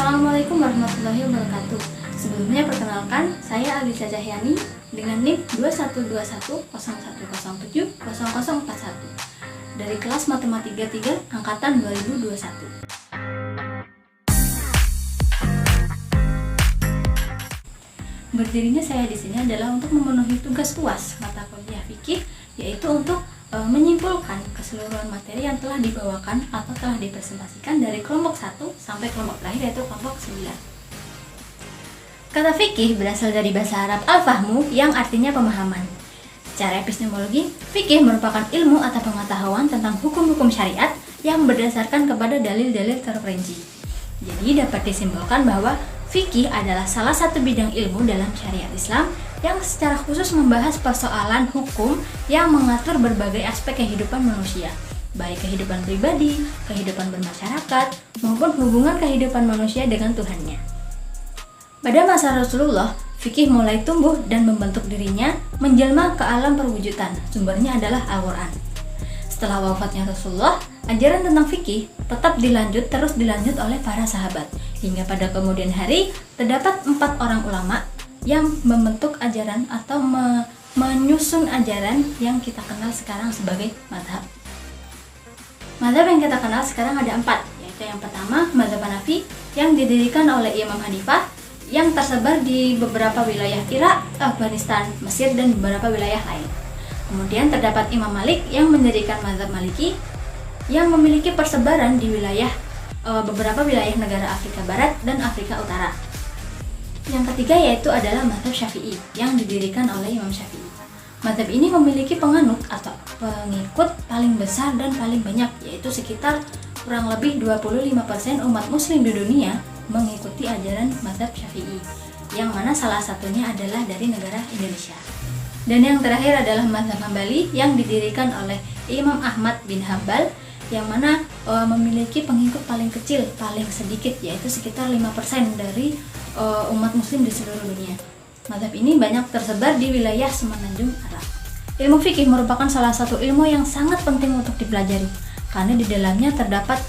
Assalamualaikum warahmatullahi wabarakatuh. Sebelumnya perkenalkan, saya Alisa Cahyani dengan NIM 212101070041 dari kelas Matematika 3 angkatan 2021. Berdirinya saya di sini adalah untuk memenuhi tugas UAS mata kuliah fikih, yaitu untuk menyimpulkan keseluruhan materi yang telah dibawakan atau telah dipresentasikan dari kelompok 1 sampai kelompok terakhir, yaitu kelompok 9. Kata fikih berasal dari bahasa Arab al-fahmu yang artinya pemahaman. Secara epistemologi, fikih merupakan ilmu atau pengetahuan tentang hukum-hukum syariat yang berdasarkan kepada dalil-dalil terperinci. Jadi dapat disimpulkan bahwa fikih adalah salah satu bidang ilmu dalam syariat Islam yang secara khusus membahas persoalan hukum yang mengatur berbagai aspek kehidupan manusia, baik kehidupan pribadi, kehidupan bermasyarakat, maupun hubungan kehidupan manusia dengan Tuhannya. Pada masa Rasulullah, fikih mulai tumbuh dan membentuk dirinya menjelma ke alam perwujudan. Sumbernya adalah Al-Quran. Setelah wafatnya Rasulullah, ajaran tentang fikih tetap terus dilanjut oleh para sahabat. Hingga pada kemudian hari, terdapat 4 orang ulama yang membentuk ajaran atau menyusun ajaran yang kita kenal sekarang sebagai mazhab. Mazhab yang kita kenal sekarang ada 4, yaitu yang pertama mazhab Hanafi yang didirikan oleh Imam Hanifah yang tersebar di beberapa wilayah Irak, Afghanistan, Mesir, dan beberapa wilayah lain. Kemudian terdapat Imam Malik yang mendirikan mazhab Maliki yang memiliki persebaran di beberapa wilayah negara Afrika Barat dan Afrika Utara. Yang ketiga yaitu adalah mazhab Syafi'i yang didirikan oleh Imam Syafi'i. Mazhab ini memiliki penganut atau pengikut paling besar dan paling banyak, yaitu sekitar kurang lebih 25% umat muslim di dunia mengikuti ajaran mazhab Syafi'i, yang mana salah satunya adalah dari negara Indonesia. Dan yang terakhir adalah mazhab Hambali yang didirikan oleh Imam Ahmad bin Hambal, yang mana memiliki pengikut paling kecil, paling sedikit, yaitu sekitar 5% dari umat muslim di seluruh dunia. Mazhab ini banyak tersebar di wilayah Semenanjung Arab. Ilmu fikih merupakan salah satu ilmu yang sangat penting untuk dipelajari, karena di dalamnya terdapat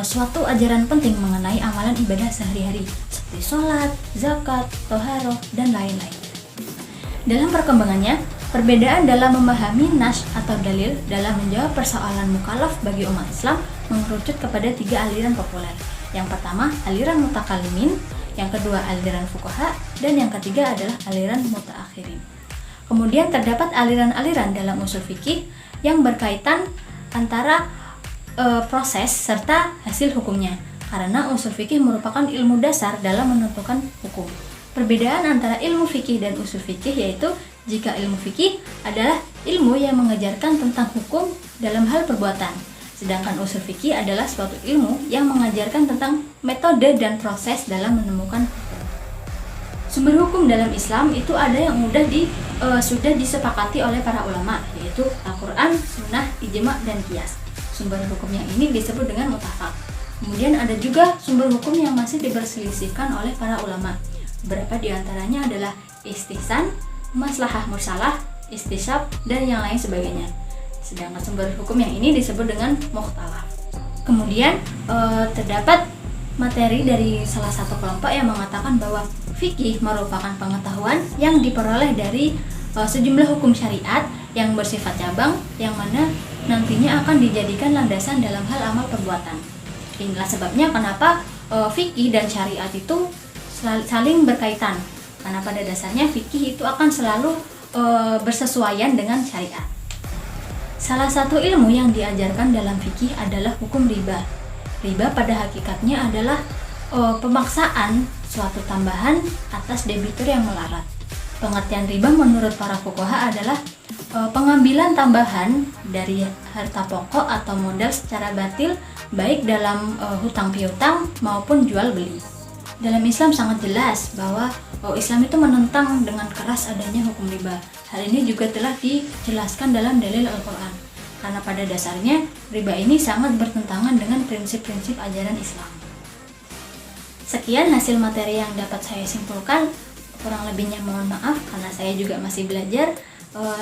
suatu ajaran penting mengenai amalan ibadah sehari-hari, seperti sholat, zakat, toharoh, dan lain-lain. Dalam perkembangannya, perbedaan dalam memahami nas atau dalil dalam menjawab persoalan mukallaf bagi umat Islam mengerucut kepada 3 aliran populer. Yang pertama, aliran mutakallimin, yang kedua aliran fuqaha, dan yang ketiga adalah aliran mutaakhirin. Kemudian terdapat aliran-aliran dalam usul fikih yang berkaitan antara proses serta hasil hukumnya, karena usul fikih merupakan ilmu dasar dalam menentukan hukum. Perbedaan antara ilmu fikih dan usul fikih yaitu jika ilmu fikih adalah ilmu yang mengajarkan tentang hukum dalam hal perbuatan, sedangkan usul fikih adalah suatu ilmu yang mengajarkan tentang metode dan proses dalam menemukan hukum. Sumber hukum dalam Islam itu ada yang sudah disepakati oleh para ulama, yaitu Al-Quran, Sunnah, Ijma, dan Qiyas. Sumber hukum yang ini disebut dengan muttafaq. Kemudian ada juga sumber hukum yang masih diperselisihkan oleh para ulama. Beberapa diantaranya adalah istihsan, maslahah mursalah, istishab, dan yang lain sebagainya. Sedangkan sumber hukum yang ini disebut dengan mukhtalaf. Kemudian terdapat materi dari salah satu kelompok yang mengatakan bahwa fikih merupakan pengetahuan yang diperoleh dari sejumlah hukum syariat yang bersifat cabang, yang mana nantinya akan dijadikan landasan dalam hal amal perbuatan. Inilah sebabnya kenapa fikih dan syariat itu saling berkaitan, karena pada dasarnya fikih itu akan selalu bersesuaian dengan syariat. Salah satu ilmu yang diajarkan dalam fikih adalah hukum riba. Riba pada hakikatnya adalah pemaksaan suatu tambahan atas debitur yang melarat. Pengertian riba menurut para fuqaha adalah pengambilan tambahan dari harta pokok atau modal secara batil, baik dalam hutang piutang maupun jual beli. Dalam Islam sangat jelas bahwa Islam itu menentang dengan keras adanya hukum riba. Hal ini juga telah dijelaskan dalam dalil Al-Quran, karena pada dasarnya riba ini sangat bertentangan dengan prinsip-prinsip ajaran Islam. Sekian hasil materi yang dapat saya simpulkan. Kurang lebihnya mohon maaf karena saya juga masih belajar.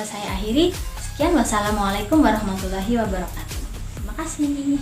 Saya akhiri. Sekian, wassalamualaikum warahmatullahi wabarakatuh. Terima kasih.